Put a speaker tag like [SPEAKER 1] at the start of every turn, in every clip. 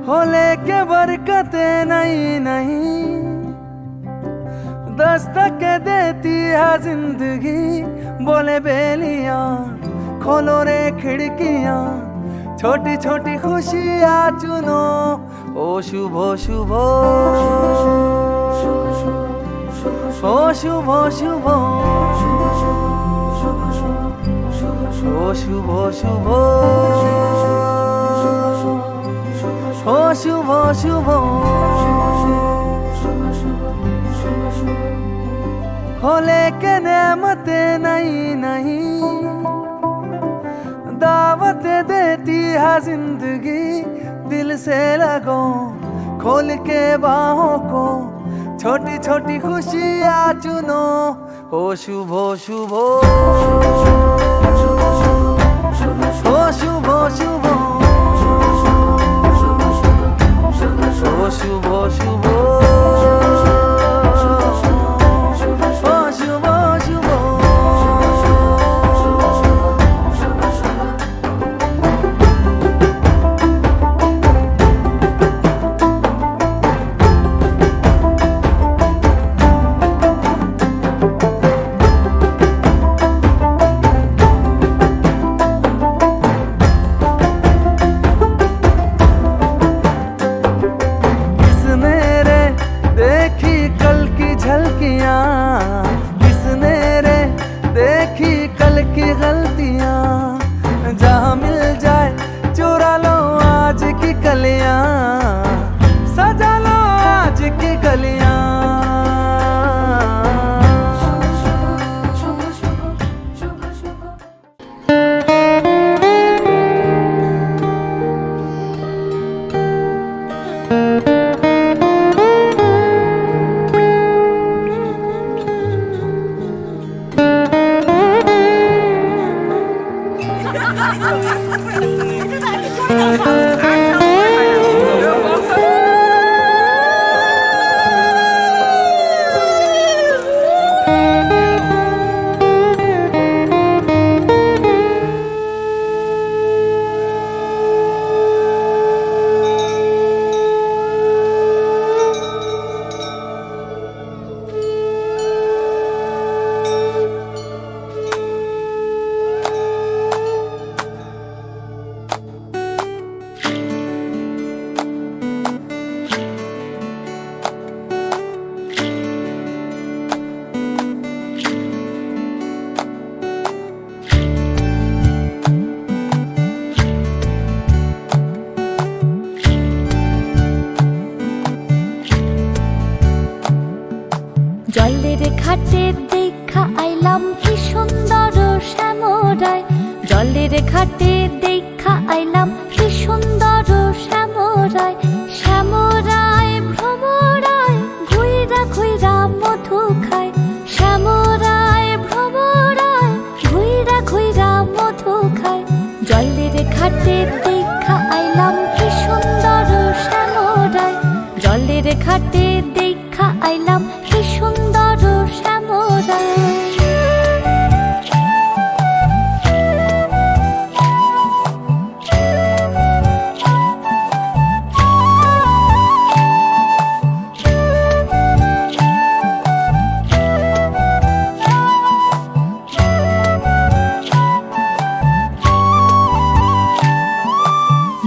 [SPEAKER 1] हो लेके बरकते नहीं नहीं, दस्तक देती है जिंदगी। बोले बेलियां खोलो रे खिड़कियां, छोटी छोटी खुशियां चुनो। ओ शुभ शुभ, ओ शुभ शुभ, ओ शुभ शुभ, ओ शुभ शुभ, हो लेके नेमते नहीं नहीं, दावत देती है जिंदगी। दिल से लगो खोल के बाहों को, छोटी छोटी खुशियां चुनो। ओ शुभ शुभ, ओ शुभ शुभ, ओ शुभ शुभ, किसने रे देखी कल की गलतियां। जहां मिल जाए चुरा लो आज की कलियां, सजा लो आज की कलियां।
[SPEAKER 2] জলের ঘাটে দেখা আইলাম কি সুন্দর শ্যামরায়। জলের ঘাটে দেখা আইলাম কি সুন্দর শ্যামরায়। শ্যামরায় ভ্রমরায় ঘুইরা ঘুইরা মধু খায়। শ্যামরায় ভ্রমরায় ঘুইরা ঘুইরা মধু খায়। জলের ঘাটে দেখা আইলাম কি সুন্দর শ্যামরায়। জলের ঘাটে দেখা আইলাম কি সুন্দর শ্যামরায়।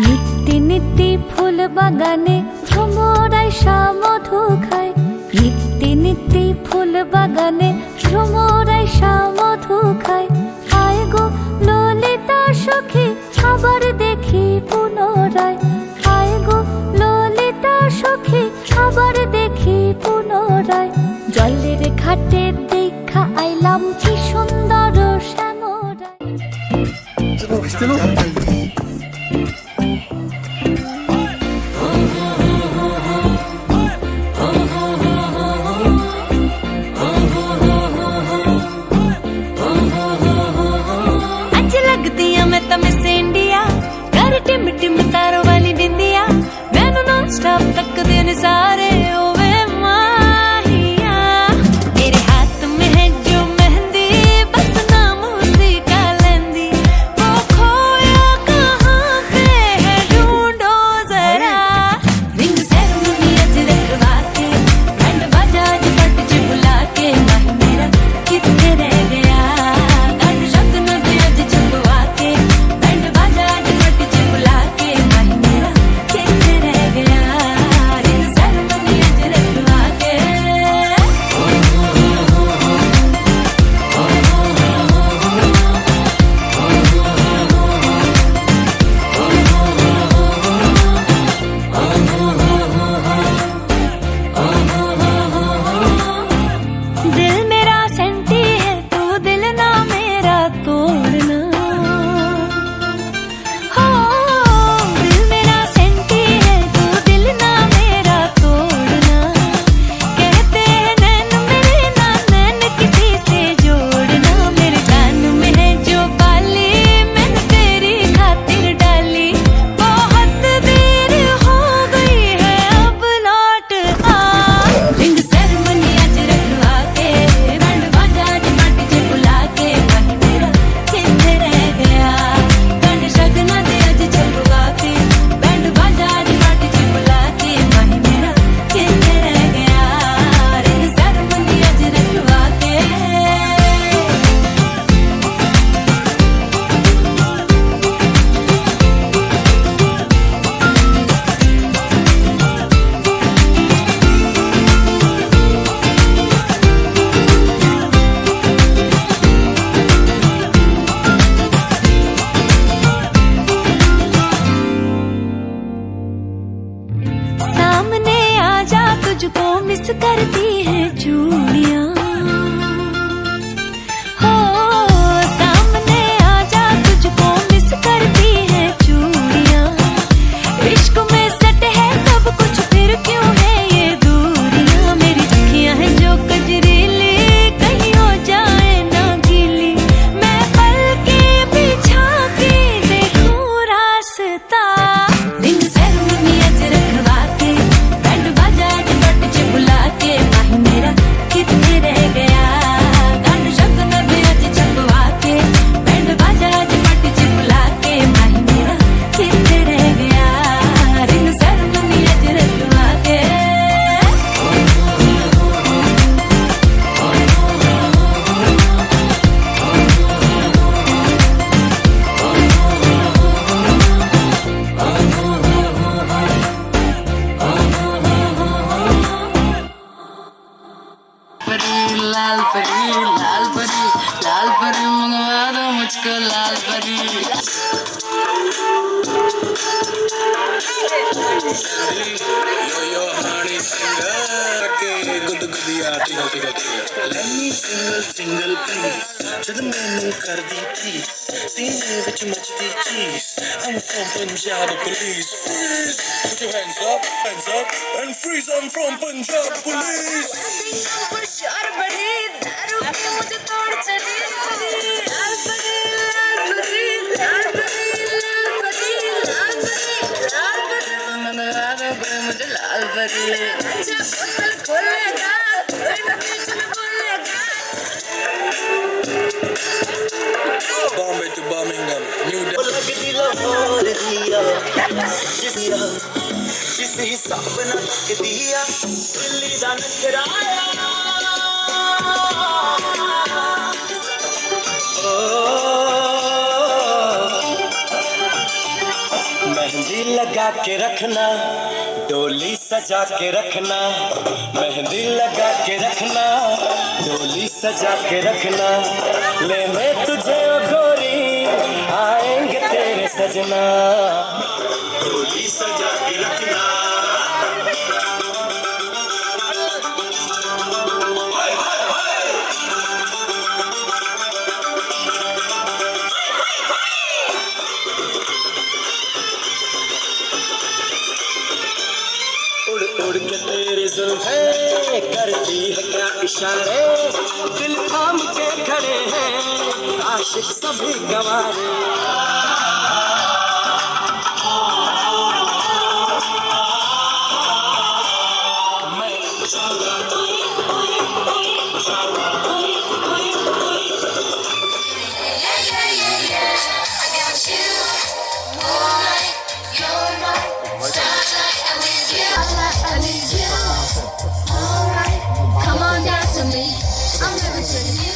[SPEAKER 2] নিত্যি নিত্যি ফুল বাগানে ভ্রমরায় মধু খায়। নিত্যি নিত্যি ফুল বাগানে ভ্রমরায় মধু খায়। আয় গো ললিতা সখী আবার দেখি পুনরায়। আয় গো ললিতা সখী আবার দেখি পুনরায়। জলের ঘাটে দেখা আইলাম কি সুন্দর শ্যামরায়।
[SPEAKER 3] स्टॉप तक दिन सारे ओवे माहिया, तेरे हाथ में है जो मेहंदी बस तुझको मिस करती है चूड़ियां हो सामने आजा तुझको मिस करती है चूड़ियां इश्क में सट है सब कुछ फिर क्यों है ये दूरियां मेरी अखियां हैं जो कजरीली कहीं हो जाए ना गीली मैं पल के बिछा के देखूं रास्ता रिंग सेरेमनी आज रखवा के बैंड बाजा आज बट च बुला के माही मेरा कितने रह गया गान शब्द भी आज छपवा के बैंड बाजा आज बट च बुला के माही मेरा कितने रह गया रिंग सेरेमनी आज रखवा के
[SPEAKER 4] लाल परी लाल परी लाल परी मंगवा दो मुझको लाल परी
[SPEAKER 5] yo honey singer ke gud gudiya tingle let me tingle please jad mainu kar di thi seene vich machdi cheese I'm from Punjab police freeze put your hands up and freeze I'm from Punjab police
[SPEAKER 3] होशियार बड़ी दारू के मुझे तोड़ चली लाल परी लाल परी लाल परी लाल परी लाल परी लाल परी
[SPEAKER 4] मंगवा दो मुझे लाल परी
[SPEAKER 3] अच्छा बोतल खोलेगा कोई ना बीच में बोलेगा
[SPEAKER 5] Bombay to Birmingham New Delhi
[SPEAKER 6] लगती लाहौर दिया जिस हिसाब न तक दिया दिल्ली दा नखराया मेहंदी लगा के रखना डोली सजा के रखना मेहंदी लगा के रखना डोली सजा के रखना लेने तुझे ओ गोरी आएंगे तेरे सजना डोली सजा के रखना उड़ उड़ के तेरी जुल्फें करती है क्या इशारे दिल थाम के खड़े हैं आशिक सभी गंवारे
[SPEAKER 2] Come on down to me. I'm living to you.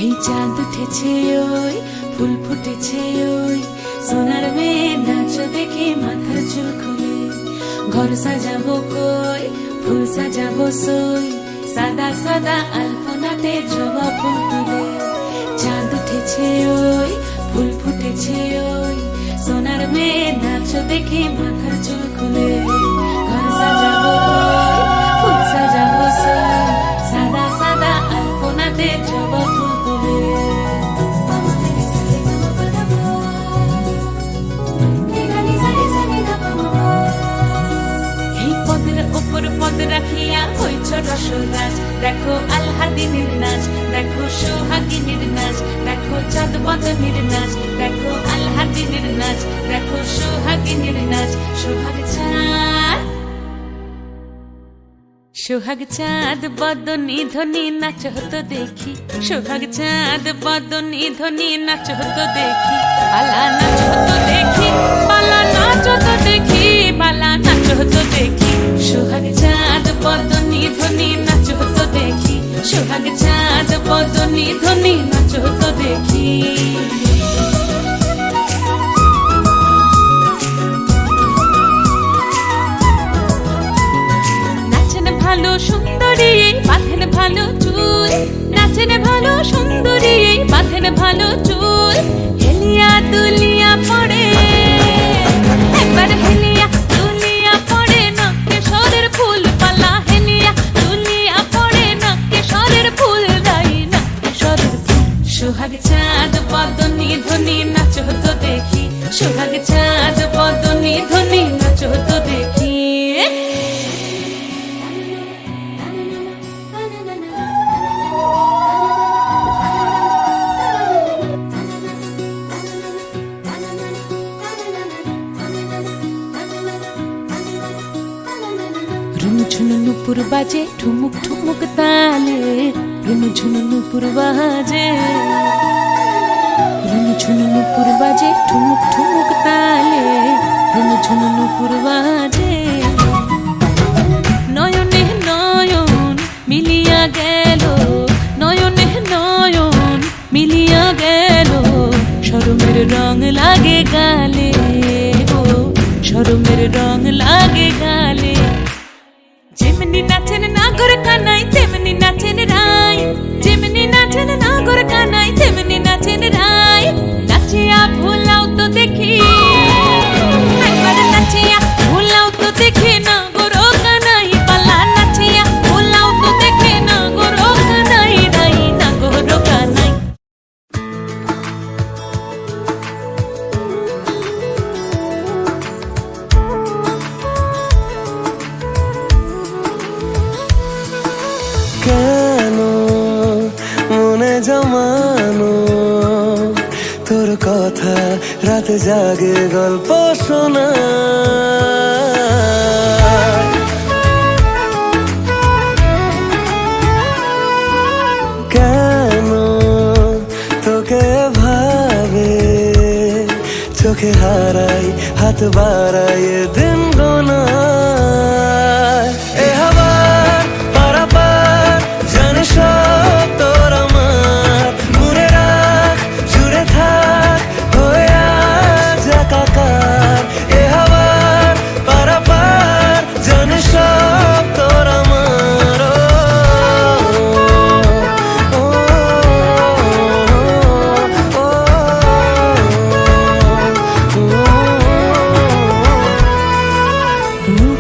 [SPEAKER 3] এই চাঁদ উঠেছে ওই ফুল ফুটেছে ওই সোনার মেয়ে নাচ দেখে মাথার চুল খুলে ঘর সাজাবো কই ফুল সাজাবো সই সাদা সাদা আলপনাতে জবা ফুল তুলে চাঁদ উঠেছে ওই ফুল ফুটেছে ওই সোনার মেয়ে নাচ দেখে মাথার চুল খুলে ঘর সাজাবো কই ফুল সাজাবো সই সাদা সাদা আলপনাতে জবা ফুল পদ রাখিয়া রসরাজ, দেখো আলহাদিনের নাচ, দেখো সোহাগিনীর নাচ, দেখো চাঁদ বদনের নাচ, দেখো আলহাদিনের নাচ, দেখো সোহাগিনীর নাচ। সোহাগ চাঁদ, সোহাগ চাঁদ বদনী ধ্বনি নাচ হতো দেখি, সোহাগ চাঁদ বদনী ধ্বনি নাচ হতো দেখি, পালা নাচ হতো দেখি, পালা নাচ হতো দেখি, পালা নাচ হতো দেখি। সোহাগ চাঁদ বদনী ধ্বনি নাচ হতো দেখি, সোহাগ চাঁদ বদনী ধ্বনি নাচ হতো দেখি। ভালো সুন্দরী বাঁধেন ভালো চুল, নাচেন ভালো সুন্দরী বাঁধেন ভালো চুল, হেলিয়া দুলিয়া পড়ে একবার, হেলিয়া দুলিয়া পড়ে না কেশরের ফুল পালা, হেলিয়া দুলিয়া পড়ে না কেশরের ফুল, দাই না কেশরের ফুল। সোহাগ চাঁদ বদনী ধ্বনি নাচ হতো দেখি, সোহাগ চাঁদ বদনী ধ্বনি নাচ হতো দেখি। ঝুনু নুপুর বাজে ঠুমুক ঠুমুক তালে, রুনু ঝুনু নুপুর বাজে, রুনু ঝুনু নুপুর বাজে ঠুমুক ঠুমুক তালে, রুনু ঝুনু নুপুর বাজে। নয়নে নয়ন মিলিয়া গেল, নয়নে নয়ন মিলিয়া গেল, শরমের রং লাগে গালে গো, শরমের রং লাগে গালে। যেমনি নাচেন নাগর কানাই তেমনি নাচেন রাই, যেমনি নাচেন নাগর কানাই তেমনি নাচেন রাই, নাচিয়া ভুলাও তো দেখি একবার, নাচিয়া ভুলাও তো দেখি না গোরো কানাই পালা, নাচিয়া ভুলাও তো দেখি না গোরো কানাই, রাই না গোরো কানাই।
[SPEAKER 6] কেন মনে জমানো তোর কথা, রাত জাগে গল্প শোনা, কেন তোকে ভাবে চোখে হারাই হাত বাড়াই দিন গোনা। এ হাওয়ার পারাপার জানে সব তোর আমার, মনে রাখ জুড়ে থাক হয়ে আজ একাকার। এ হাওয়ার পারাপার জানে সব তোর আমার, ও, ও, ও, ও, ও, ও।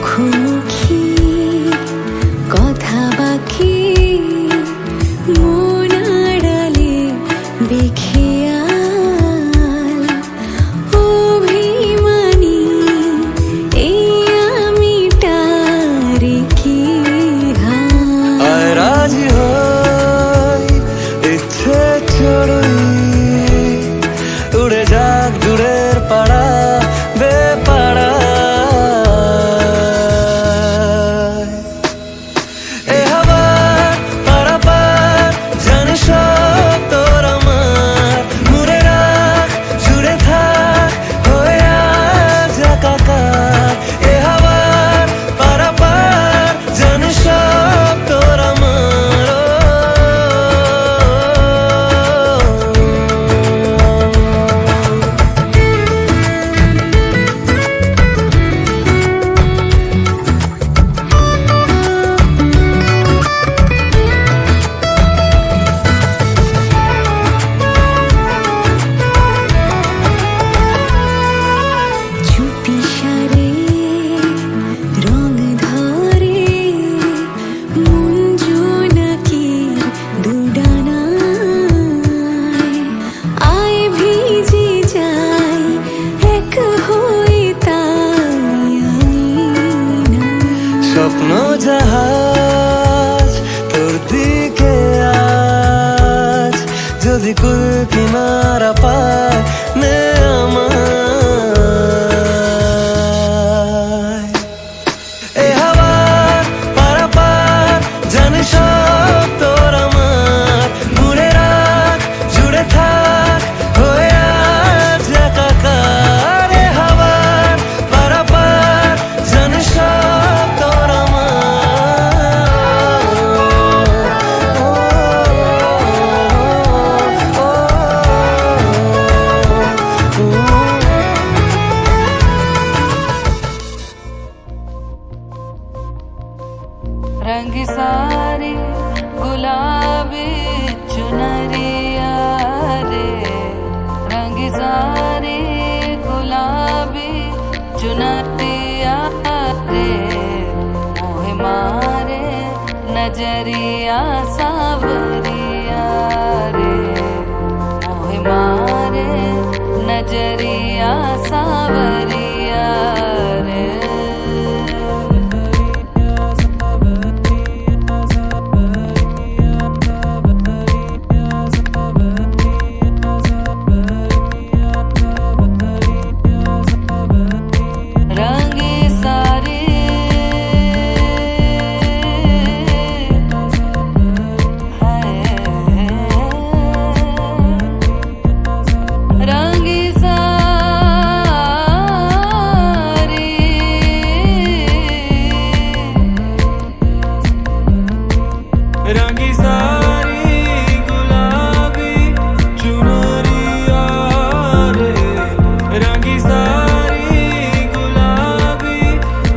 [SPEAKER 4] नजरिया सावरिया रे मोहे मारे नजरिया सावरिया रे रंगी सारी रंगी सारी
[SPEAKER 1] रंगी सारी गुलाबी चुनरिया रे रंगी सारी गुलाबी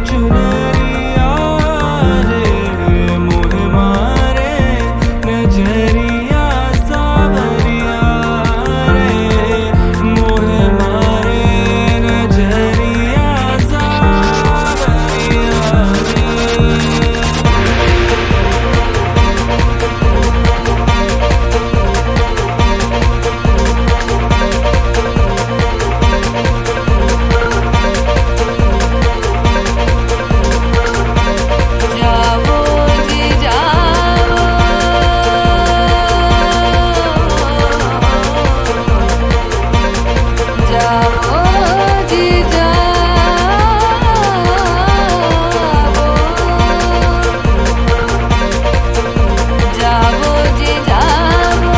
[SPEAKER 1] चुनरिया रे मोहे मारे नजरिया सावरिया रे मोहे मारे नजरिया सावरिया रे
[SPEAKER 4] जाओ जी जाओ जाओ जी जाओ जी जाओ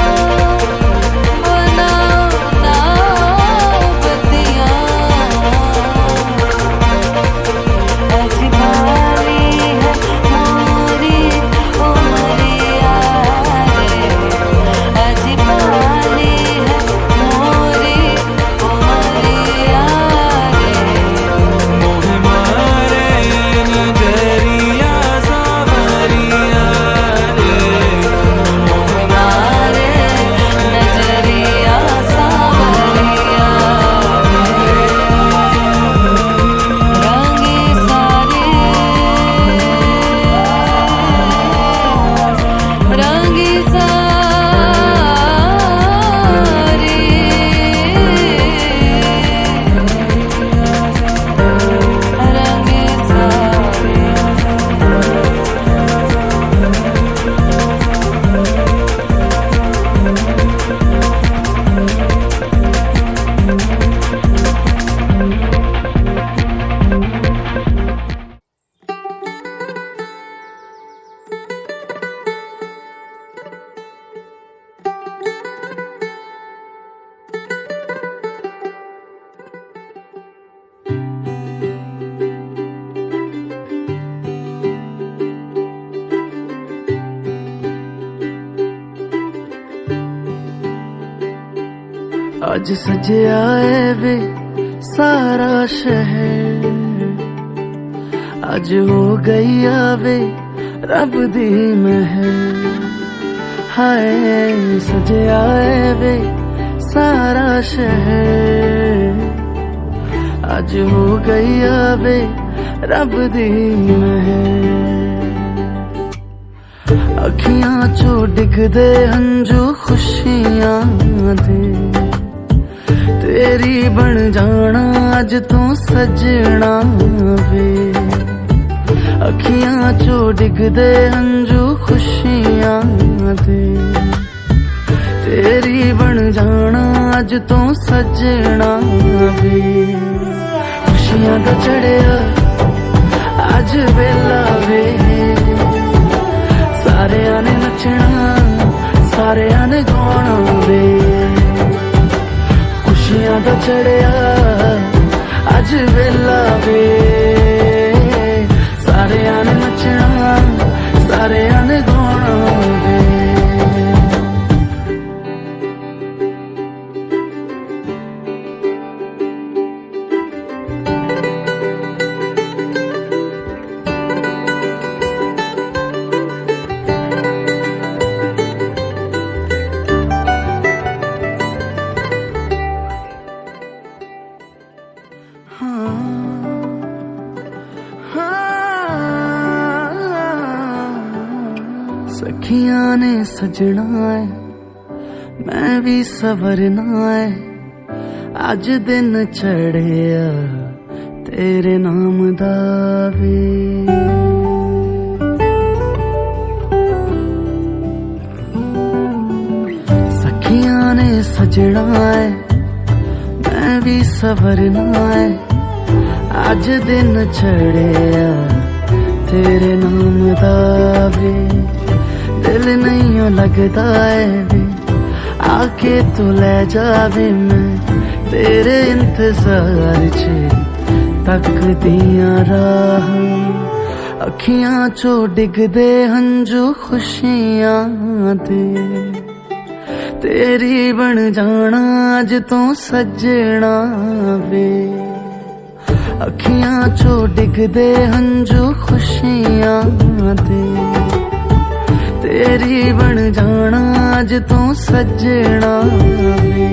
[SPEAKER 4] बनाओ नाव बतिया अजमाली है मोरी उमरिया रे अजमाली है मोरी उमरिया रे
[SPEAKER 1] मोहे मारे नजरिया सावरिया रे
[SPEAKER 4] मोहे मारे नजरिया सावरिया रंगी सारी रंगी सारी रंगी सारी
[SPEAKER 1] आज सजया है वे सारा शहर आज हो गई आवे रब दी महर हाय सजया है वे सारा शहर आज हो गई आवे रब दी महर अखियां चो डिगदे हंजू खुशियां दे तेरी बन जाना अज तू सजना वे अखियां चो डिगदे हंजू खुशियां दे तेरी बन जाना अज तू सजना वे खुशियां दा चढ़िया अज वेला वे सारियां ने नचना सारियां ने गाना वे खुशियां दा चढ़िया अज वेला वे सारियां ने नचना सारियां ने गाना वे सखियां ने सजना है मैं भी सवरना है अज दिन चढ़िया तेरे नाम दा वे सखियां ने सजना है मैं भी सवरना है अज दिन चढ़िया तेरे नाम दा वे दिल नहीं लगता है वे आके तू ले जावे मैं तेरे इंतजार च तक दिया राह अखियां चो डिगदे हंजू खुशियां दे तेरी बन जाना अज तो सजना वे अखियां चो डिगदे हंजू खुशियां दे तेरी बन जाना अज तो सजना वे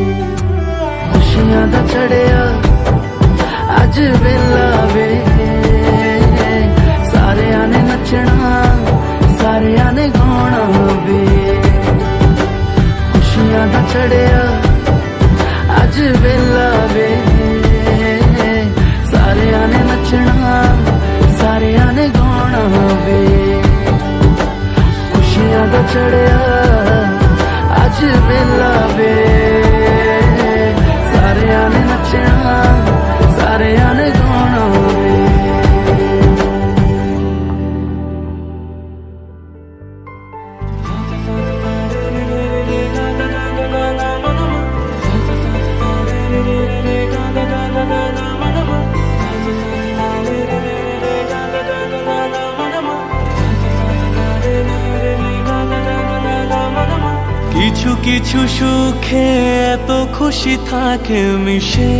[SPEAKER 1] खुशियां दा चढ़िया अज वेला वे सारियां ने नचना सारियां ने गाना वे खुशियां दा चढ़िया अज वेला वे सारियां ने नचना सारियां ने गाना वे खुशियां दा चढ़िया अज वेला वे सारियां ने नचना सारियां ने गाना वे
[SPEAKER 7] কিছু কিছু সুখে এত খুশি থাকে মিশে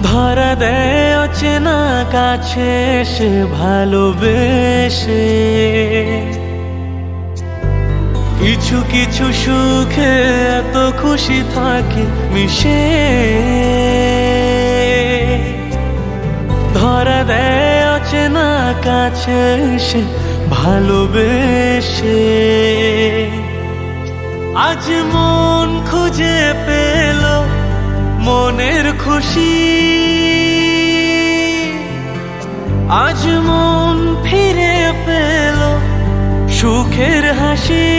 [SPEAKER 7] ধরা দেয় অচেনা কাছে এসে ভালোবেসে কিছু কিছু সুখে এত খুশি থাকে মিশে ধরা দেয় অচেনা কাছে এসে ভালোবেসে আজ মন খুঁজে পেল মনের খুশি আজ মন ফিরে পেল সুখের হাসি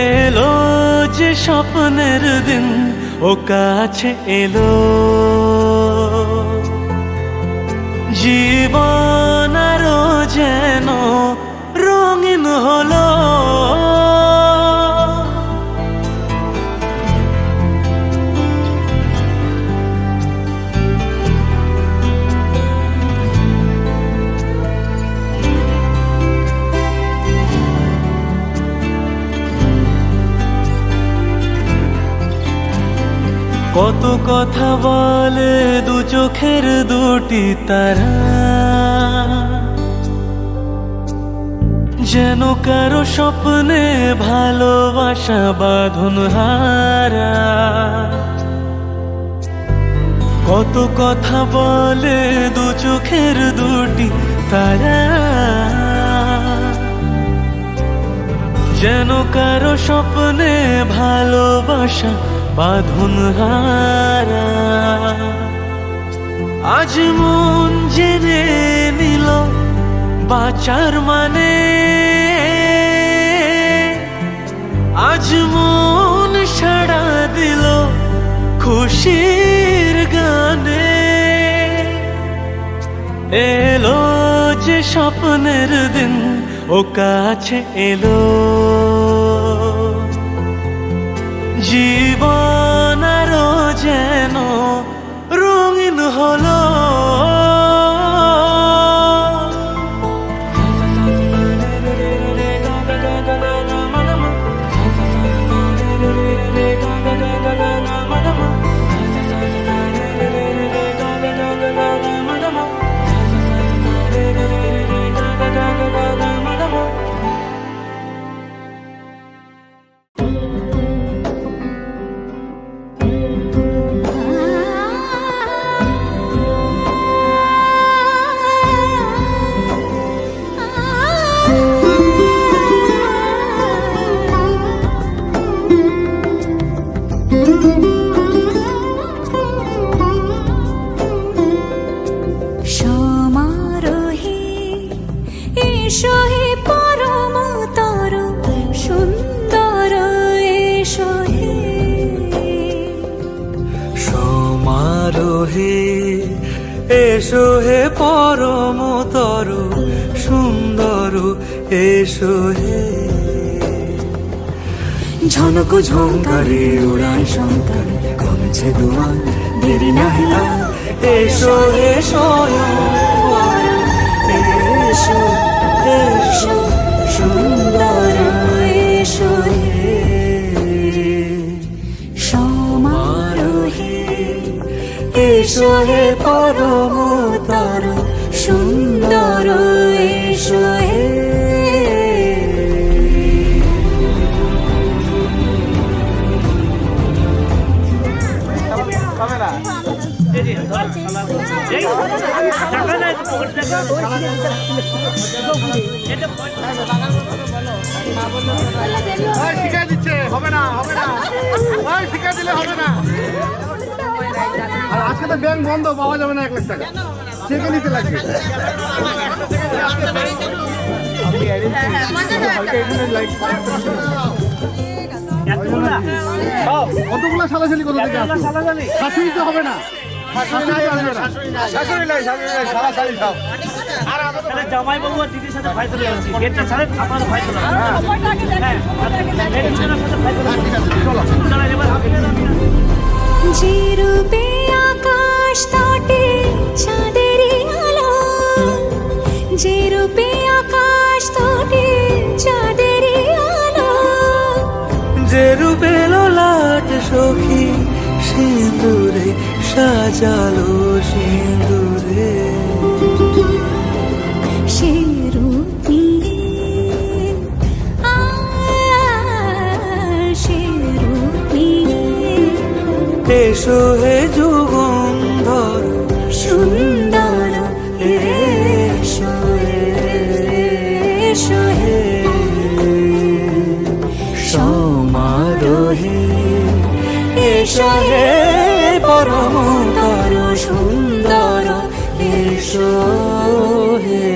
[SPEAKER 7] এলো যে স্বপ্নের দিন ও কাছে এলো জীবন আরো যেন রঙিন হলো কত কথা বলে দু চোখের দুটি তারা যেন কারো স্বপ্নে ভালোবাসা বাঁধন হারা কত কথা বলে দু চোখের দুটি তারা যেন কারো স্বপ্নে ভালোবাসা বাঁধন হারা আজ মন জেনে নিল বাঁচার মানে আজ মন সাড়া দিল খুশির গানে এলো যে স্বপ্নের দিন ও কাছে এলো জীবন আরো যেন রঙিন হলো
[SPEAKER 1] এসো হে পরম তরু সুন্দর এসো হে ঝনক ঝঙ্কারে উড়ান শঙ্কর কমেছে দুয়ার দেরি না হেলা এসো হে স্বয়ং এসো এসো সুন্দর এসো হে সমারোহে এসো হে পরম তরু সুন্দর এসো হে
[SPEAKER 8] শিখা দিচ্ছে হবে না হবে না শিখা দিলে হবে না আর আজকে তো ব্যাংক বন্ধ পাওয়া যাবে না 1 লাখ টাকা চেকে নিতে লাগবে কতগুলো সালাসালি করতে শাশুড়ি তো হবে না
[SPEAKER 7] জামাই বাবু আর দিদির সাথে ফাইসালা হচ্ছে গেটটা ছাড়ে আপনার ফাইসালা
[SPEAKER 3] যে রূপে আকাশ তটে চাঁদেরই আলো যে রূপে আকাশ তটে চাঁদেরই আলো
[SPEAKER 1] যে রূপে লোলাট সখী সিঁদুরে সাজালো সিঁদুরে
[SPEAKER 3] সে রূপী সে রূপী
[SPEAKER 1] এসো হে যুগন্ধর
[SPEAKER 3] সুন্দর এসো এসো হে
[SPEAKER 1] সমারোহে এসো হে পরম তরু সুন্দর এসো হে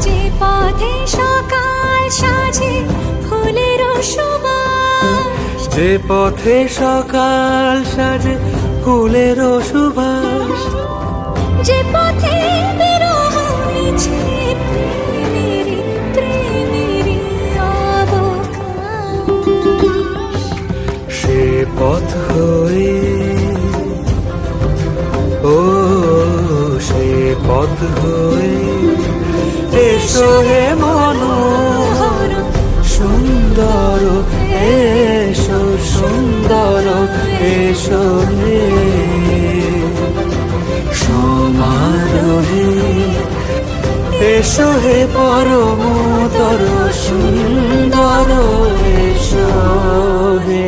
[SPEAKER 3] যে পথে সকাল সাজে ফুলের সুবাস
[SPEAKER 1] যে পথে সকাল সাজে ফুলের সুবাস
[SPEAKER 3] যে পথে বিরহ মিছে প্রেমেরই প্রেমেরই অবকাশ
[SPEAKER 1] সে পথ হয়ে ও সে পথ হয়ে এসো হে মনোহর সুন্দর এসো সুন্দর এসো হে সমারোহে এসো হে পরম তরু সুন্দর এসো হে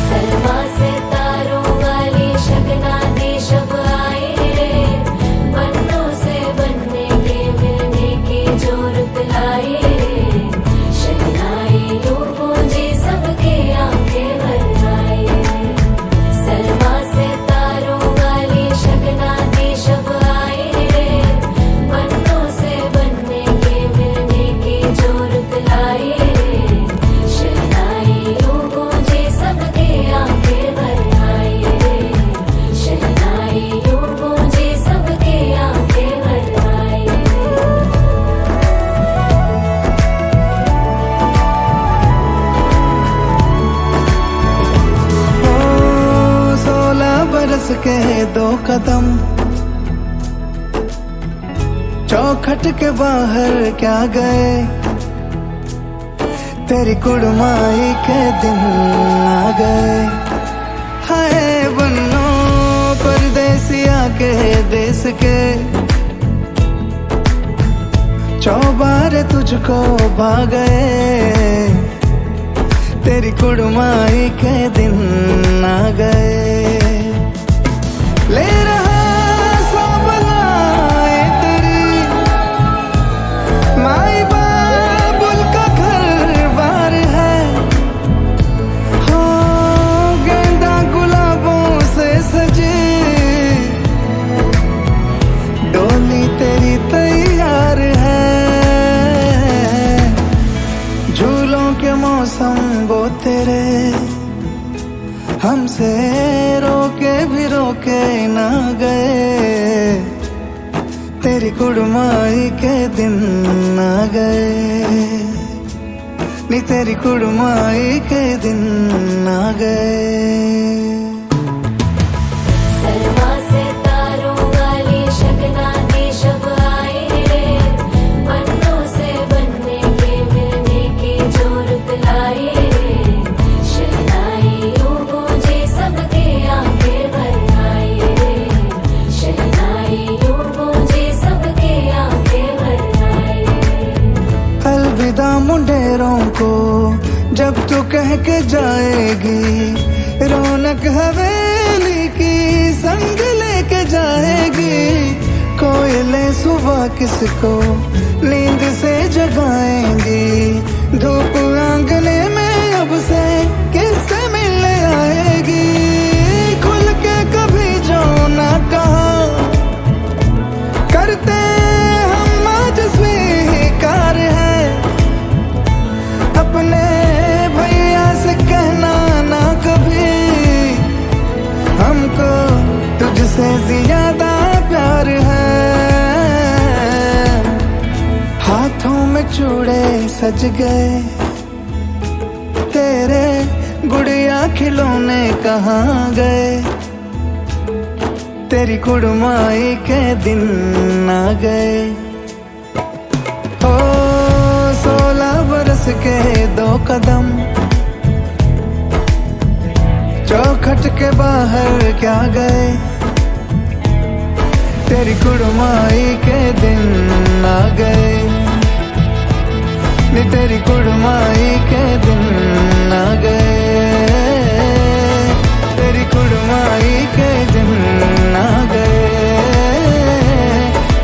[SPEAKER 3] सलमा से तारों वाली शगना दे शब आए रे बन्नों से बनने के मिलने की जोरत लाए रे शहनाई यूं गूंजी सबके आंखें भर आए सलमा से तारों वाली शगना दे शब आए रे बन्नों से बनने के मिलने की जोरत लाए रे शहनाई यूं गूंजी सबके आंखें भर आए रे शहनाई यूं गूंजी सबके आंखें भर आए
[SPEAKER 1] ओ 16 बरस के 2 कदम चौखट के बाहर क्या गए तेरी कुड़माई के दिन आ गए हाय बन्नो परदेसिया के देश के चौबारे तुझको भा गए तेरी कुड़माई के दिन आ गए ले रहा सब लाए से रोके भी रोके ना गए, तेरी कुड़माई के दिन आ गए, नी तेरी कुड़माई के दिन आ गए।
[SPEAKER 3] सरमा से तारों वाली शगना दी शब आए रे, पन्नों से बनने के मिलने की जो रुत लाए रे, शहनाइयों गूंजे सबके आंखें भर आए रे, शहनाइयों गूंजे सबके आंखें भर आए रे।
[SPEAKER 1] अलविदा मुंडेरों को जब तू कह के जाएगी, रौनक हवेली की संग लेके जाएगी, कोयले सुबह किसको नींद से जगाएंगी, धूप आंगने में अब से किससे मिलने आएगी, खुल के कभी जो ना कहा करते हम आज स्वीकार है, अपने भैया से कहना ना कभी, हमको तुझसे ज्यादा प्यार है। हाथों में चूड़े सज गए, तेरे गुड़िया खिलौने कहाँ गए, तेरी कुड़माई के दिन आ गए। ओ 16 बरस के 2 कदम चौखट के बाहर क्या गए, तेरी कुड़माई के दिन आ गए, नी तेरी कुड़माई के दिन आ गए, तेरी कुड़माई के दिन आ गए,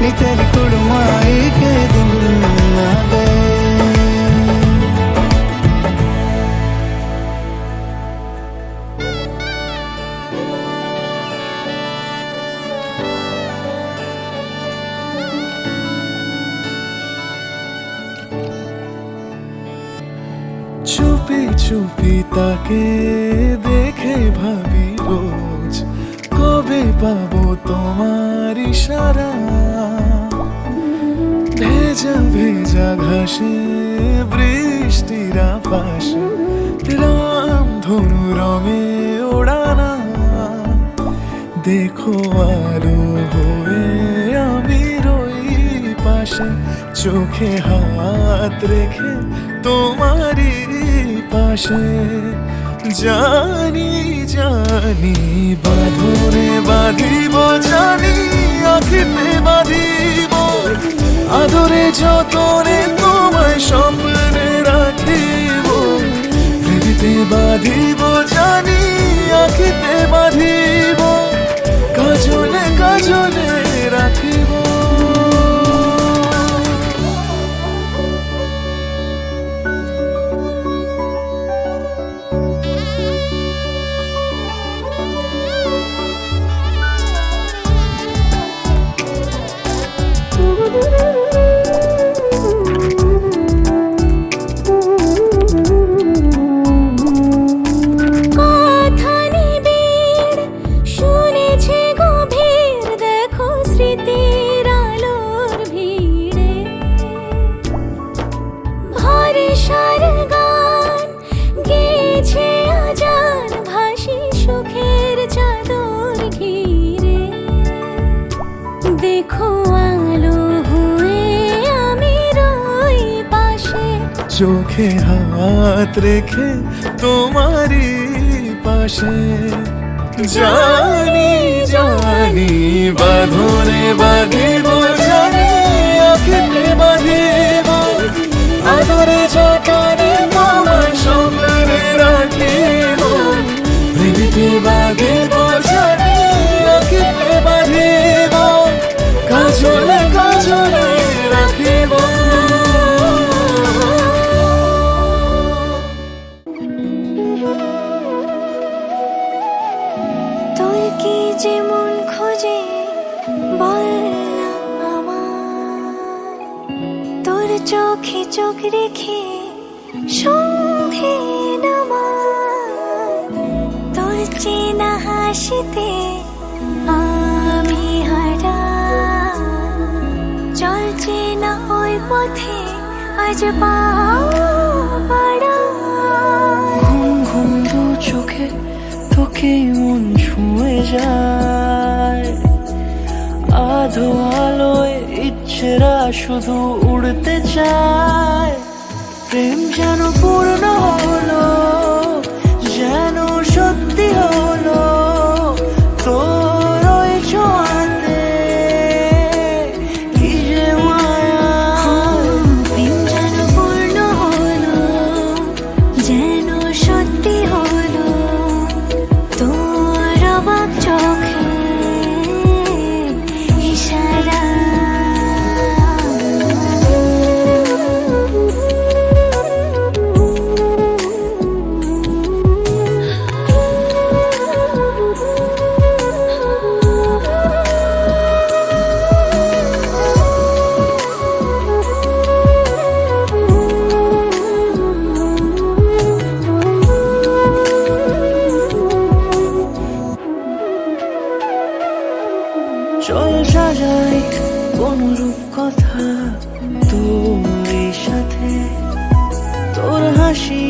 [SPEAKER 1] नी तेरी कुड़माई के दिन आ गए।
[SPEAKER 7] চুপি চুপি তাকে দেখে ভাবি রোজ, কবে পাবো তোমার ইশারা, ভেজা ভেজা ঘাসে বৃষ্টির আভাসে রামধনু রঙে ওড়ানা, দেখো আলো হয়ে আমি রই পাশে, চোখে হাত রেখে তোমারই পাশে, জানি জানি বাঁধনে বাঁধিব, জানি আঁখিতে বাঁধিব, আদরে যতনে তোমায় স্বপ্নে রাখিব, হৃদিতে বাঁধিব, জানি আঁখিতে বাঁধিব, কাজলে কাজলে রাখিব। চোখে হাত রেখে তোমারই পাশে, জানি জানি বাঁধনে বাঁধিব, জানি আঁখিতে বাঁধিব, আদরে যতনে তোমায় স্বপ্নে রাখিব, হৃদিতে বাঁধিব, জানি আঁখিতে বাঁধিব, কাজলে কাজলে রাখিব।
[SPEAKER 3] যেমন খোঁজে বল না আমার, তোর চোখে চোখ রেখে সন্ধে নামার, তোর চেয়ে হাসিতে আমি হারা, চলছে না ওই পথে আজ পাও পাড়া।
[SPEAKER 7] ঘুম ঘুম দু চোখে তোকে মন ছুঁয়ে যায়, আধো আলোয় ইচ্ছেরা শুধু উড়তে চায়। প্রেম যেন পূর্ণ হলো, যেন সত্যি হলো তোর ওই ছোঁয়াতে, কি যে মায়া।
[SPEAKER 3] প্রেম যেন পূর্ণ হলো, যেন সত্যি হলো তোর অবাক চোখে ইশারা।
[SPEAKER 7] চল সাজাই কোন রূপ কথা তোর সাথে, তোর হাসি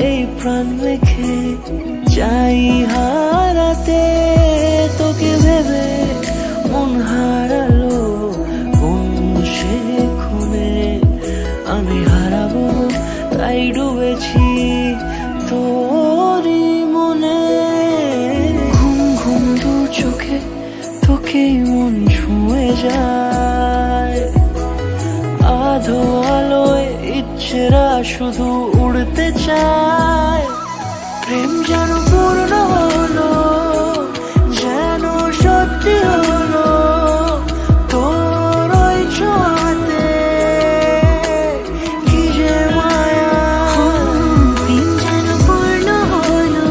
[SPEAKER 7] এই প্রাণ লেখে চাই হারাতে। তোকে ভেবে মন হারালো কোন সে খুনে, আমি হারাবো তাই ডুবেছি তোরই মনে। ঘুম ঘুম দু চোখে তোকে মন ছুঁয়ে যায়, আধো আলোয় ইচ্ছেরা শুধু উড়তে চায়। প্রেম যেন পূর্ণ হলো, যেন সত্যি হলো তোর ওই ছোঁয়াতে, কি যে মায়া।
[SPEAKER 3] প্রেম যেন পূর্ণ হলো,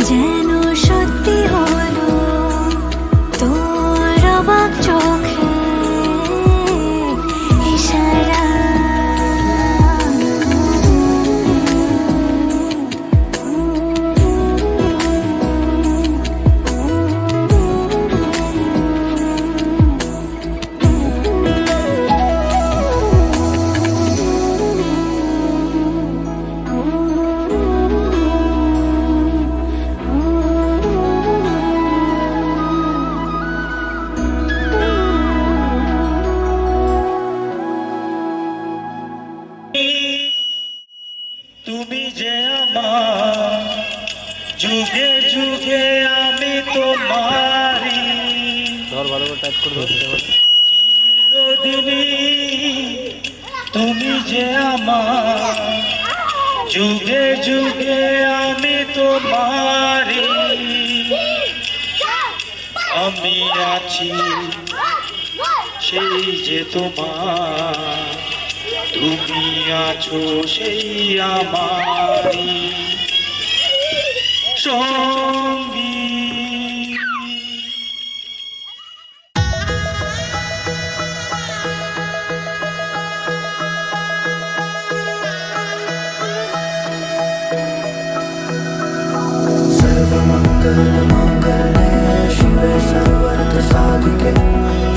[SPEAKER 3] যেন সত্যি হলো তোর অবাক চোখে ইশারা।
[SPEAKER 6] তুমি যে আমার যুগে যুগে আমি তোমারি, চিরদিনই তুমি যে আমার যুগে যুগে আমি তোমারি। আমি আছি সেই যে তোমার, তুমি আছো সেই আমারি সঙ্গী।
[SPEAKER 1] सर्वमङ्गलमाङ्गल्ये शिवे सर्वार्थसाधिके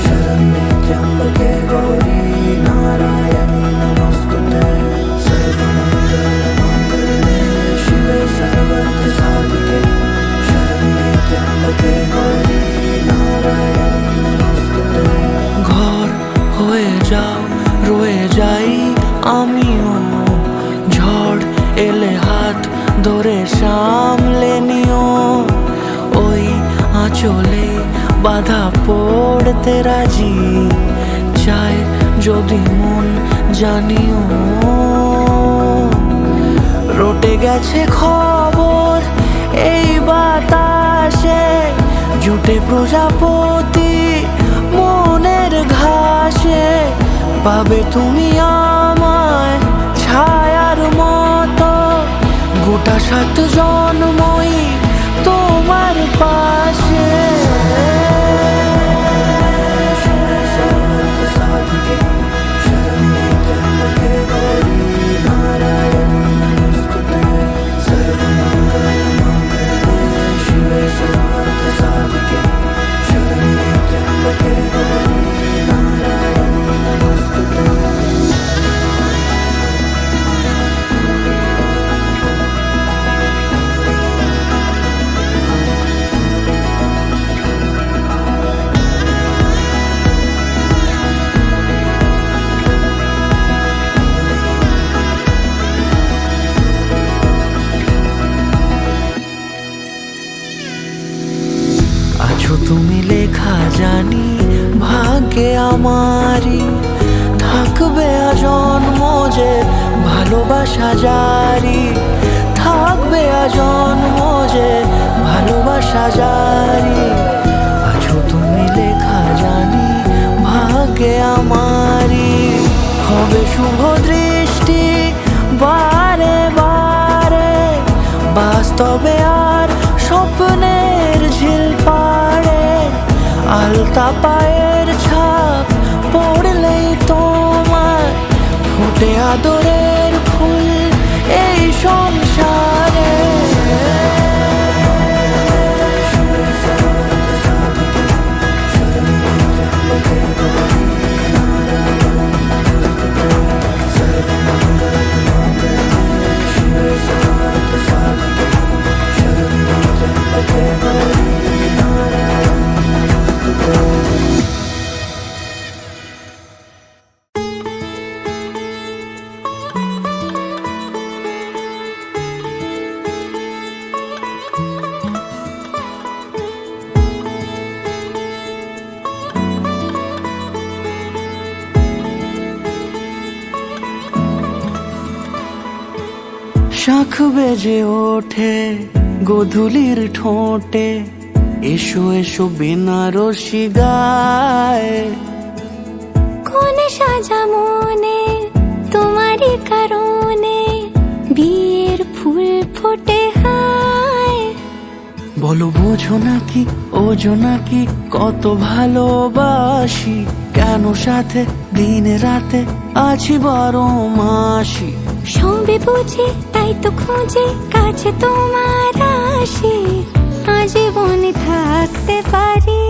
[SPEAKER 1] शरण्ये त्र्यम्बके गौरी नारायणी नमोस्तुते। सर्वमङ्गलमाङ्गल्ये शिवे सर्वार्थसाधिके शरण्ये त्र्यम्बके गौरी नारायणी नमोस्तुते।
[SPEAKER 7] ঘর হয়ে যাও রয়ে যাই আমিও, ঝড় এলে হাত ধরে সামলে নিও। ওই আঁচলে বাধা পড়তে রাজি, চাই যদি মন জানিও। রটে গেছে খবর এই বাতাসে, জুটে প্রজাপতি মনের ঘাসে। পাবে তুমি আমায় ছায়ার মতো, গোটা 7 জন্মই তোমার পাশে।
[SPEAKER 1] सर्वार्थसाधिके शरण्ये त्र्यम्बके गौरी नारायणी नमोस्तुते। सर्वमङ्गलमाङ्गल्ये शिवे আমারই থাকবে আজন্ম যে ভালোবাসা জারি, থাকবে আজন্ম যে ভালোবাসা জারি। আছো তুমি লেখা জানি ভাগ্যে আমারই, হবে শুভ দৃষ্টি বারে বারে, বাস্তবে আর স্বপ্নের ঝিল পাড়ে। আলতা পায়ের ছাপ পড়লেই তোমার ফুটে আদরের ফুল এই সংসারে। শাঁখ বেজে ওঠে গোধূলির ঠোঁটে, এসো এসো বেনারসি গায়।
[SPEAKER 3] কোন সাজা মনে তোমারই কারণে বিয়ের ফুল ফোটে হায়।
[SPEAKER 1] বলো বোঝো নাকি ওজো নাকি কত ভালোবাসি, কেন সাথে দিন রাতে আছি 12 মাসি।
[SPEAKER 3] সবে বুঝি তাই তো খুঁজে কাছে তোমার আসি, আজীবনে থাকতে পারি।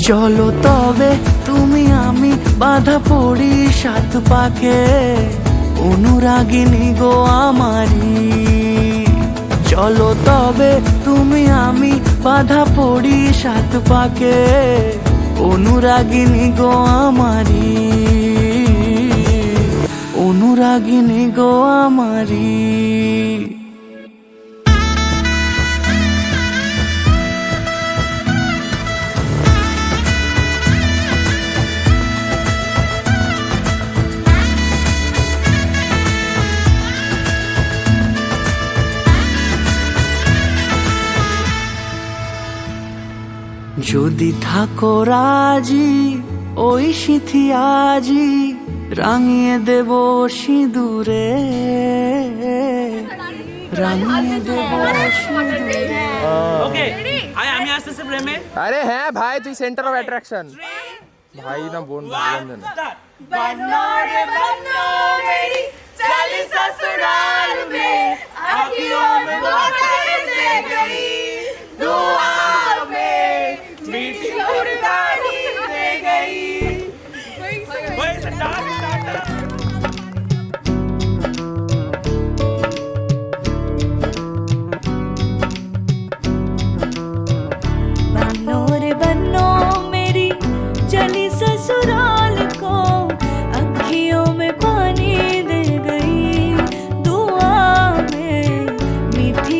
[SPEAKER 1] চলো তবে তুমি আমি বাধা পড়ি 7 পাকে, অনুরাগিনী গো আমারি। চলো তবে তুমি আমি বাধা পড়ি 7 পাকে, অনুরাগিনী গো আমারি, অনুরাগিনী গো আমারি। যদি থাকো রাজি ওই সিঁথি আজি রাঙিয়ে দেব সিঁদুরে, রাঙিয়ে দেব সিঁদুরে।
[SPEAKER 8] अरे हैं भाई तू सेंटर ऑफ अट्रैक्शन भाई ना बोल बंधन
[SPEAKER 3] बनो रे बनो मेरी चली ससुराल को, अखियों में पानी दे गई दुआ में मीठी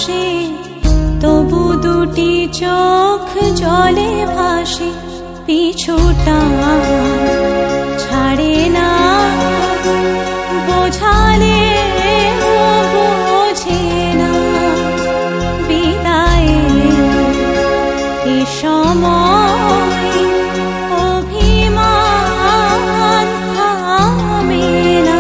[SPEAKER 3] পাশে, তবু দুটি চোখ জলে ভাসে, পিছুটা ছাড়ে না, বোঝালে বোঝে না, বিদায় এ সময় অভিমান থামে না।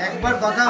[SPEAKER 9] একবার কথা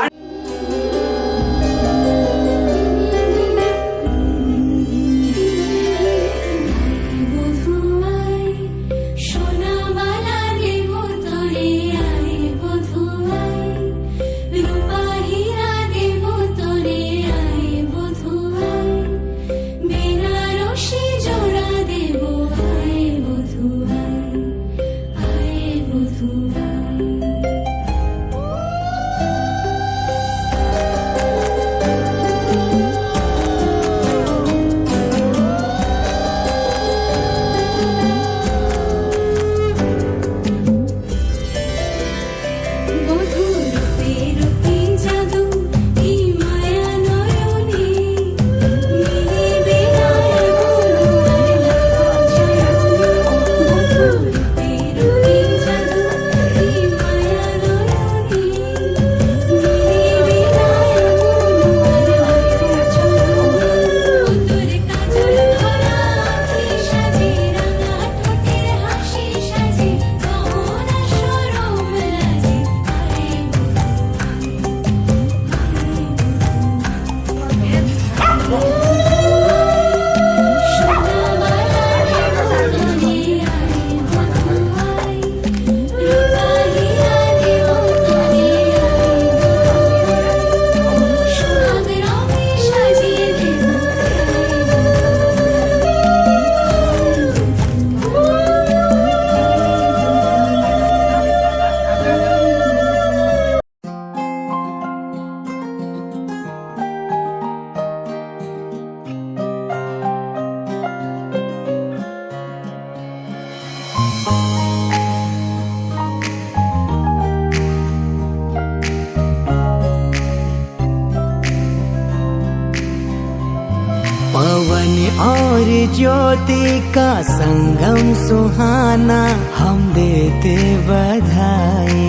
[SPEAKER 10] ज्योति का संगम सुहाना, हम देते बधाई।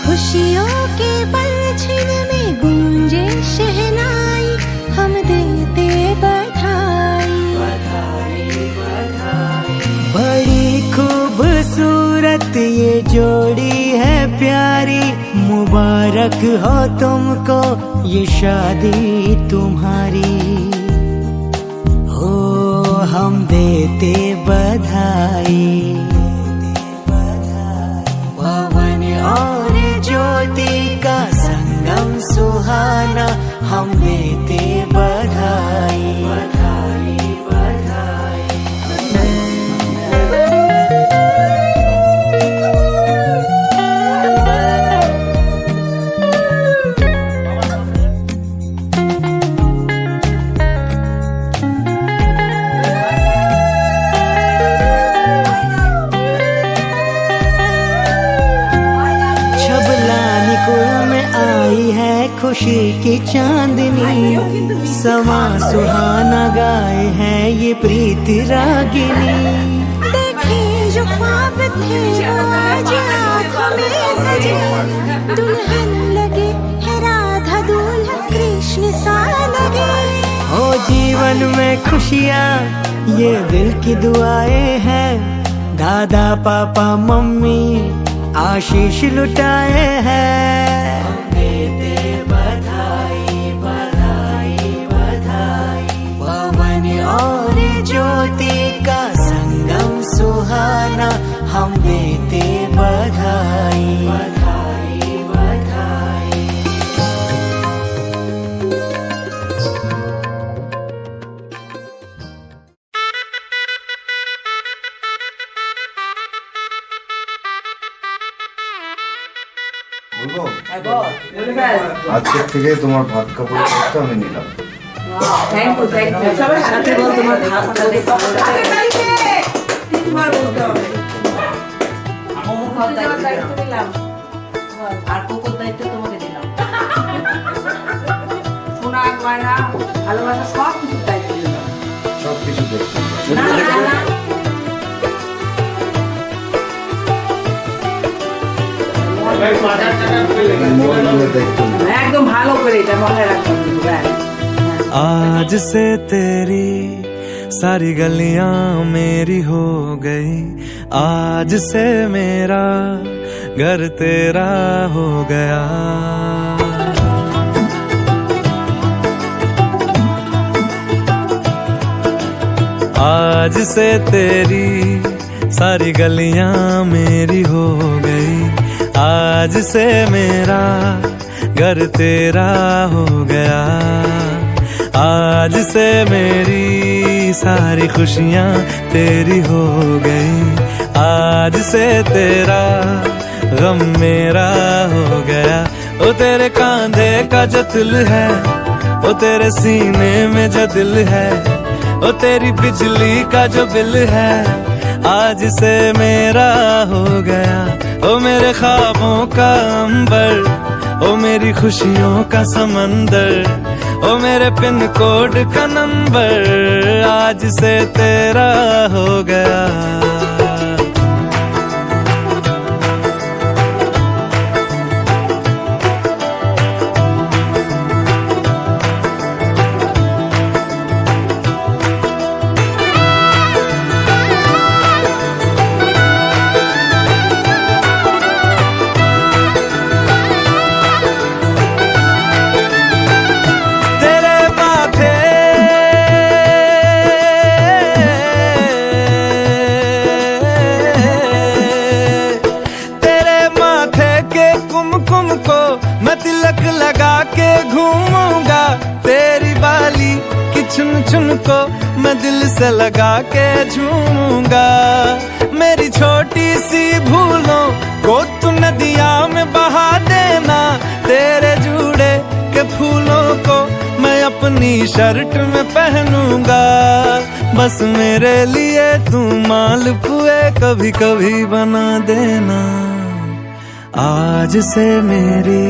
[SPEAKER 3] खुशियों के पलछिन में गूंजे शहनाई, हम देते बधाई।
[SPEAKER 10] बड़ी खूबसूरत ये जोड़ी है प्यारी, मुबारक हो तुमको ये शादी तुम्हारी। हो हम देते बधाई। पवन और ज्योति का संगम सुहाना, हम देते बधाई। बधाई बधाई। खुशी की चांदनी, समा सुहाना गाए हैं ये प्रीत रागिनी।
[SPEAKER 3] देखे जो ख्वाब थे आज आँखों में सजे, दुल्हन लगे है राधा दूल्हा कृष्ण सा लगे।
[SPEAKER 10] हो जीवन में खुशियाँ ये दिल की दुआएं हैं, दादा पापा मम्मी आशीष लुटाए हैं। और ज्योति का संगम सुहाना, हम देते बधाई। बधाई बधाई।
[SPEAKER 9] আজকের থেকে তোমার ভাত কাপড় করতে আমি নিলাম।
[SPEAKER 4] Thank you thank you. সবাই সাথে বল তোমার ভাত কাপড় তিনবার বলতে হবে। মোমো খাওয়ার দায়িত্ব দিলাম, আর কোকোর দায়িত্ব তোমাকে দিলাম। সোনা গয়না ভালোবাসা সব কিছু দায়িত্ব দিলাম।
[SPEAKER 9] সব কিছু দেখতে
[SPEAKER 4] না না না, একদম ভালো করে এটা মনে রাখতে হবে।
[SPEAKER 1] आज से तेरी सारी गलियां मेरी हो गई, आज से मेरा घर तेरा हो गया। आज से तेरी सारी गलियां मेरी हो गई, आज से मेरा घर तेरा हो गया। आज से मेरी सारी खुशियाँ तेरी हो गई, आज से तेरा गम मेरा हो गया। ओ तेरे कांधे का जो तिल है, ओ तेरे सीने में जो दिल है, ओ तेरी बिजली का जो बिल है, आज से मेरा हो गया। ओ मेरे ख्वाबों का अंबर, ओ मेरी खुशियों का समंदर, ओ मेरे पिन कोड का नंबर, आज से तेरा हो गया। चुन चुन को मैं दिल से लगा के झूमूंगा। मेरी छोटी सी भूलों को तू नदिया में बहा देना, तेरे जूड़े के फूलों को मैं अपनी शर्ट में पहनूंगा। बस मेरे लिए तू मालपुए कभी कभी बना देना। आज से मेरी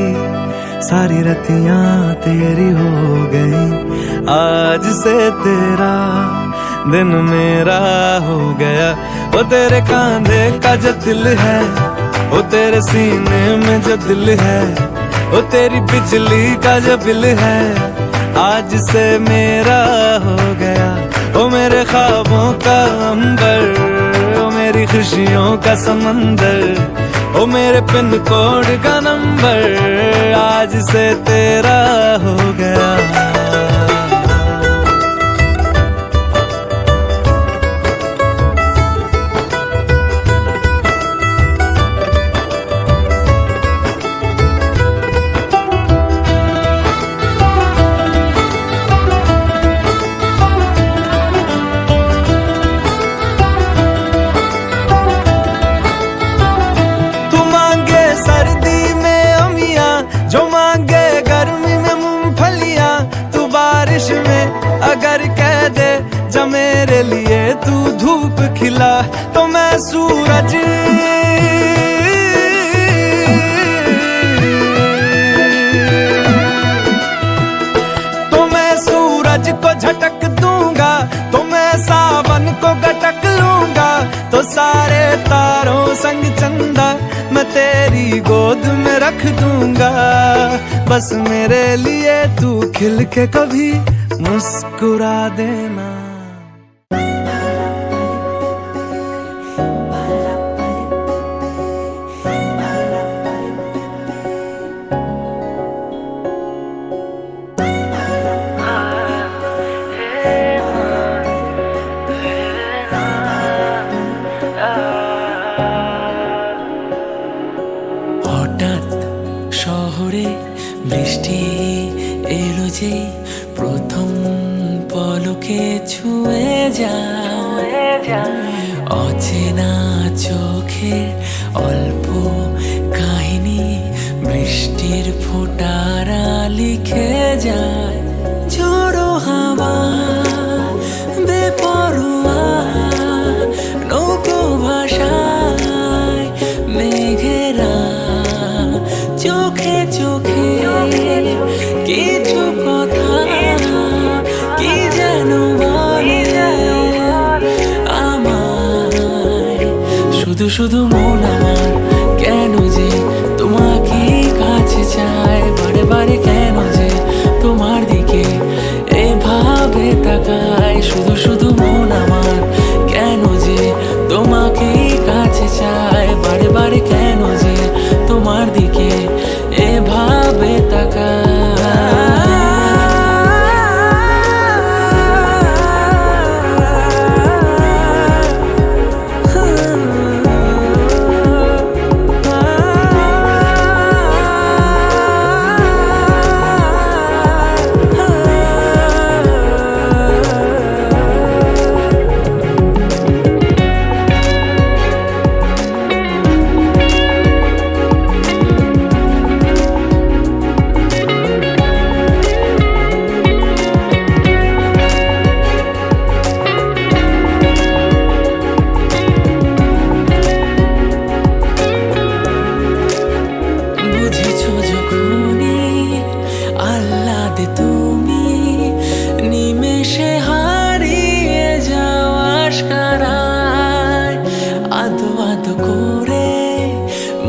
[SPEAKER 1] सारी रतियां तेरी हो गई, आज से तेरा दिन मेरा हो गया। वो तेरे कांधे का जो दिल है, वो तेरे सीने में जो दिल है, वो तेरी बिजली का जो बिल है, आज से मेरा हो गया। वो मेरे ख्वाबों का अंबर, वो मेरी खुशियों का समंदर, वो मेरे पिन कोड का नंबर, आज से तेरा हो गया। अगर कह दे जब मेरे लिए तू धूप खिला, तो मैं सूरज को झटक दूंगा, तो मैं सावन को गटक लूंगा, तो सारे तारों संग चंदा मैं तेरी गोद में रख दूंगा। बस मेरे लिए तू खिल के कभी मुस्कुरा देना।
[SPEAKER 10] শহরে বৃষ্টি এলো যে প্রথম পলকে ছুঁয়ে যায়, অচেনা চোখের অল্প কাহিনী বৃষ্টির ফোঁটারা লিখে যায়। ঝোড়ো হাওয়া বেপরোয়া নৌকো ভাষায় মেঘেরা চোখে চোখে কিছু কথা কি যেন বলে আমায়। শুধু শুধু মন আমার কেন যে তোমাকে কাছে চায়, বারে বারে কেন যে তোমার দিকে এভাবে তাকায়। শুধু শুধু মন আমার কেন যে তোমাকে কাছে চায়, বারে বারে কেন যে তোমার দিকে এভাবে তাকায়।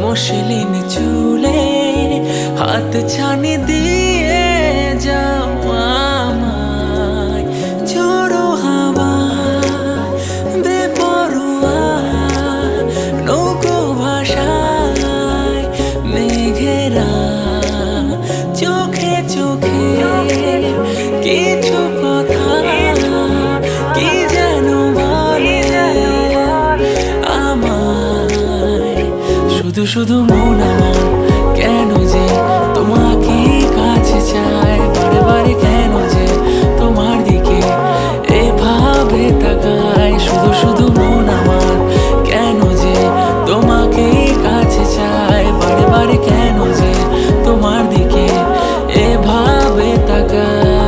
[SPEAKER 10] মসলিন চুলে হাত ছানি দিয়ে যাও আমায়। ঝোড়ো হাওয়া বেপরোয়া নৌকো ভাষায় মেঘেরা চোখে চোখে কিছু কথা কি যেন বলে আমায়। শুধু শুধু মন আমার কেন যে তোমাকে কাছে চায়, বারে বারে কেন যে তোমার দিকে এভাবে তাকায়। শুধু শুধু মন আমার কেন যে তোমাকে কাছে চায়, বারে বারে কেন যে তোমার দিকে এভাবে তাকায়।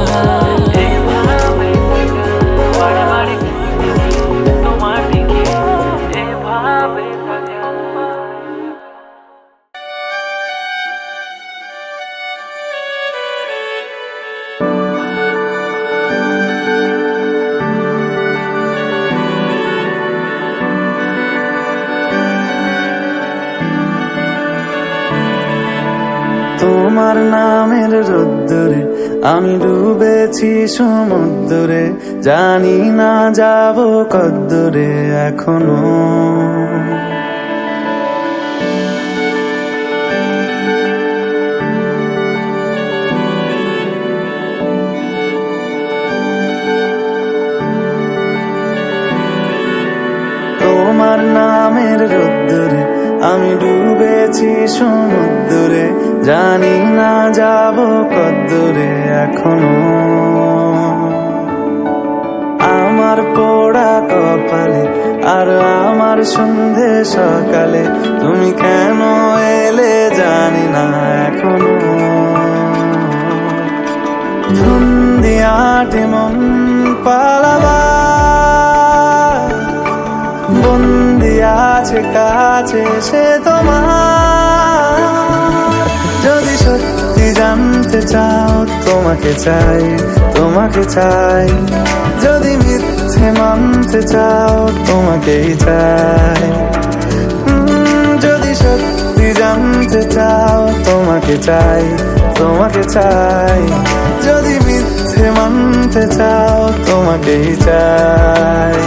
[SPEAKER 1] তোমার নামের রোদ্দুরে আমি ডুবেছি সমুদ্রে, জানি না যাব কদ্দুরে এখনো। তোমার নামের রোদ্দুরে আমি ডুবেছি সমুদ্রে, জানি না যাব কদ্দুরে এখনো। আমার পোড়া কপালে আর আমার সন্ধে সকালে তুমি কেন এলে জানি না এখনো। ধুন্দিয়াটে মন পালাবা বন্দি আছে কাছে সে তোমার। যদি সত্যি জানতে চাও তোমাকে চাই, তোমাকে চাই। যদি মিথ্যে মানতে চাও তোমাকেই চাই। যদি সত্যি জানতে চাও তোমাকে চাই, তোমাকে চাই। যদি মিথ্যে মানতে চাও তোমাকেই চাই।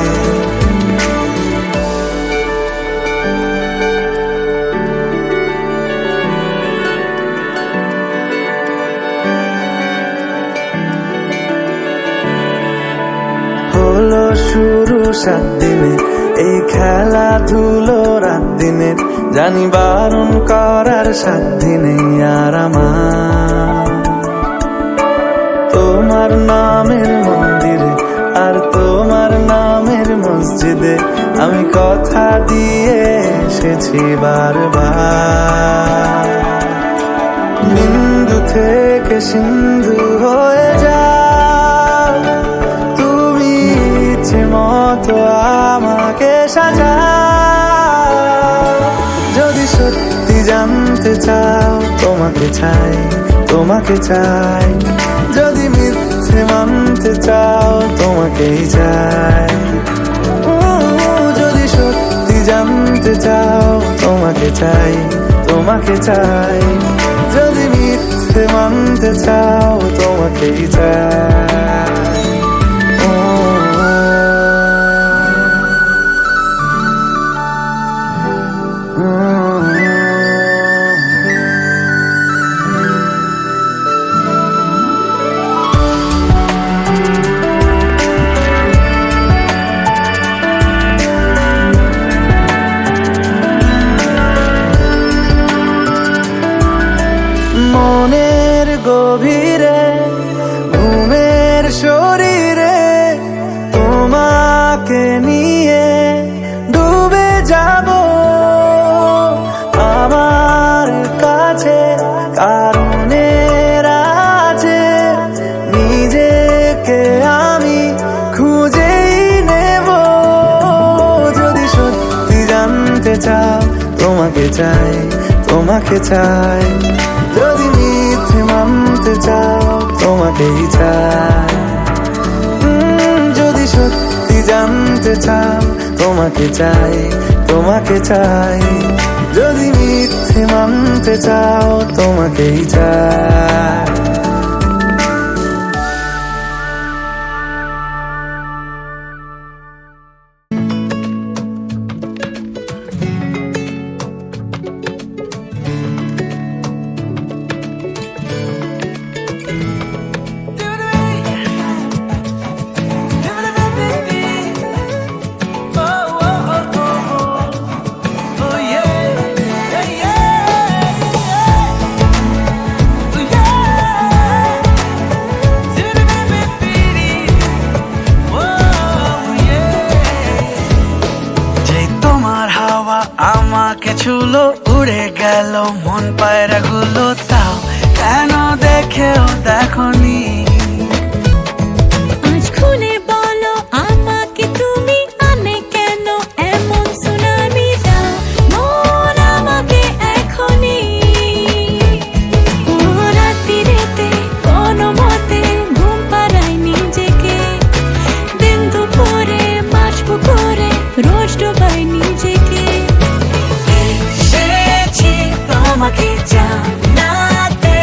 [SPEAKER 1] হলো শুরু 7 দিনে এই খেলাধুলো রাত দিনে, জানি বারণ করার সাধ্য নেই আর আমার। তোমার নামের মন্দিরে আর তোমার নামের মসজিদে আমি কথা দিয়ে এসেছি বারবার। বিন্দু থেকে সিন্ধু হয়ে যাও তুমি, ইচ্ছে মতো আমাকে সাজাও। যদি সত্যি জানতে চাও তোমাকে চাই, তোমাকে চাই। যদি মিথ্যে মানতে চাও তোমাকেই চাই। যদি সত্যি জানতে চাও তোমাকে চাই, তোমাকে চাই। যদি মিথ্যে মানতে চাও তোমাকেই চাই। মনের গভীরে ঘুমের শরীরে তোমাকে নিয়ে ডুবে যাব। আমার কাছে কারণের আছে, নিজেকে আমি খুঁজেই নেব। যদি সত্যি জানতে চাও তোমাকে চাই, তোমাকে চাই। যদি মিথ্যে মানতে চাও তোমাকেই চাই। যদি সত্যি জানতে চাও তোমাকে চাই, তোমাকে চাই। যদি মিথ্যে মানতে চাও তোমাকেই চাই। আমাকে ছুলো উড়ে গেল মন পায়রা গুলো, তাও কেন দেখেও দেখনি।
[SPEAKER 3] আজ খুলে বলো আমাকে তুমি, আমি কেন এমন সুনামি দাও মন আমাকে এখনই। রাত্রিরেতে কোনো মতে ঘুম পাড়াই নিজেকে, দিন দুপুরে মাছ পুকুরে রোজ ডোবাই নিজেকে। তোমাকে জানাতে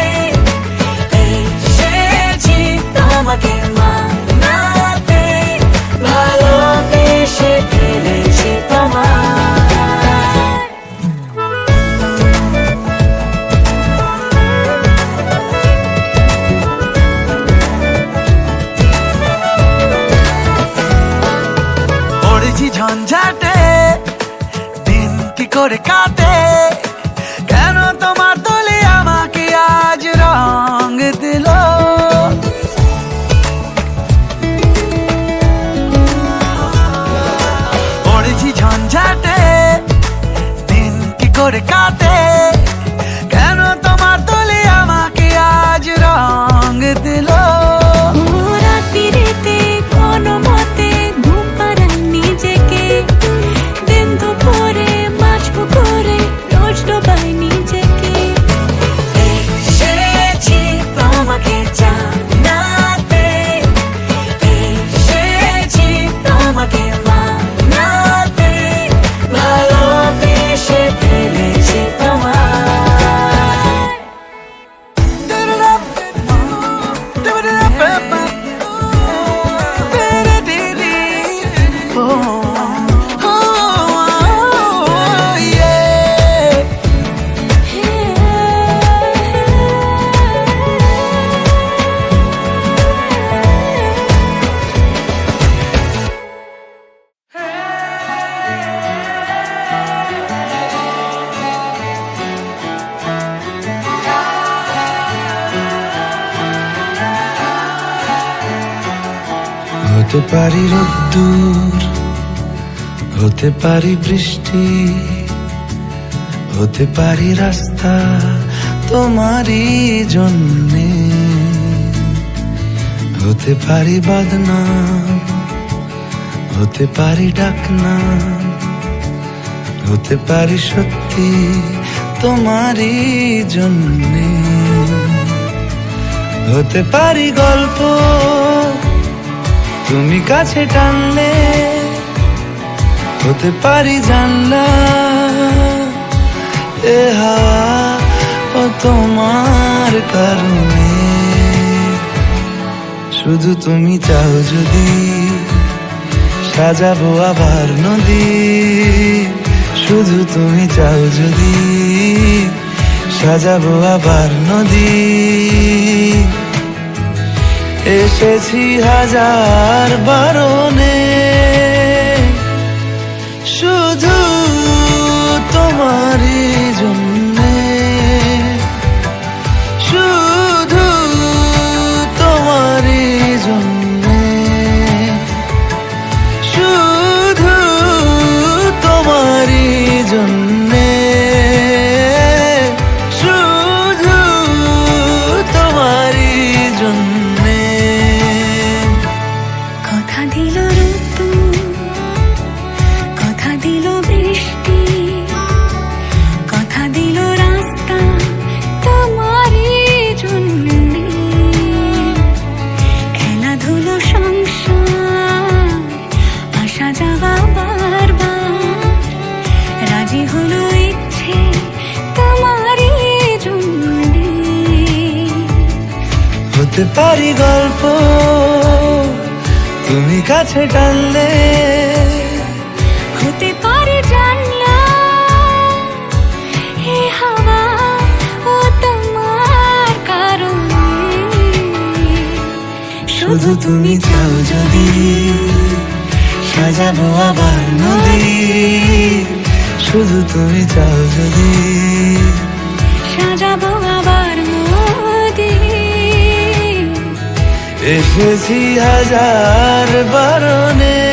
[SPEAKER 1] করে কাঁদে, কেন তোমার দোলে আমাকে আজ রং দিল। পড়েছি ঝঞ্ঝাটে, দিন কি করে কাটে, কেন তোমার দোলে আমাকে আজ রং দিল।
[SPEAKER 3] রাত্রিতে কোনো মতে ঘুম পাড়াই নিজেকে, দিন দুপুরে মাছ পুকুরে রোজ ডোবাই নিজেকে। এসেছি তোমাকে জানাতে, এসেছি তোমাকে মানাতে, ভালোবেসে ফেলেছি তোমায়।
[SPEAKER 1] হতে পারি রোদ্দুর, হতে পারি বৃষ্টি, হতে পারি রাস্তা তোমারই জন্যে, হতে পারি বদনাম, হতে পারি ডাকনাম, হতে পারি সত্যি তোমারই জন্যে, হতে পারি গল্প তুমি কাছে টানলে, হতে পারি জানলা এ হাওয়া ও তোমার কারণে। শুধু তুমি চাও যদি সাজাবো আবার নদী, শুধু তুমি চাও যদি সাজাবো আবার নদী। এসেছি হাজার বারণে, শুধু তোমারই জন্যে, শুধু তোমারই জন্যে, শুধু তোমারই জন্যে, শুধু তোমারই জন্যে।
[SPEAKER 3] কথা দিল ঋতু, কথা দিল বৃষ্টি, কথা দিল রাস্তা তোমারই জন্যে, খেলাধুলো সংসার আসা যাওয়া বারবার, রাজি হলো ইচ্ছে তোমারই জন্যে।
[SPEAKER 1] হতে পারি গল্প তুমি কাছে টানলে,
[SPEAKER 3] হতে পারে জানলা এ হাওয়া ও তোমার কারণে।
[SPEAKER 1] শুধু তুমি চাও যদি সাজাবো আবার নদী, শুধু তুমি চাও যদি
[SPEAKER 3] সাজাবো আবার নদী।
[SPEAKER 1] এসেছি হাজার বারণে।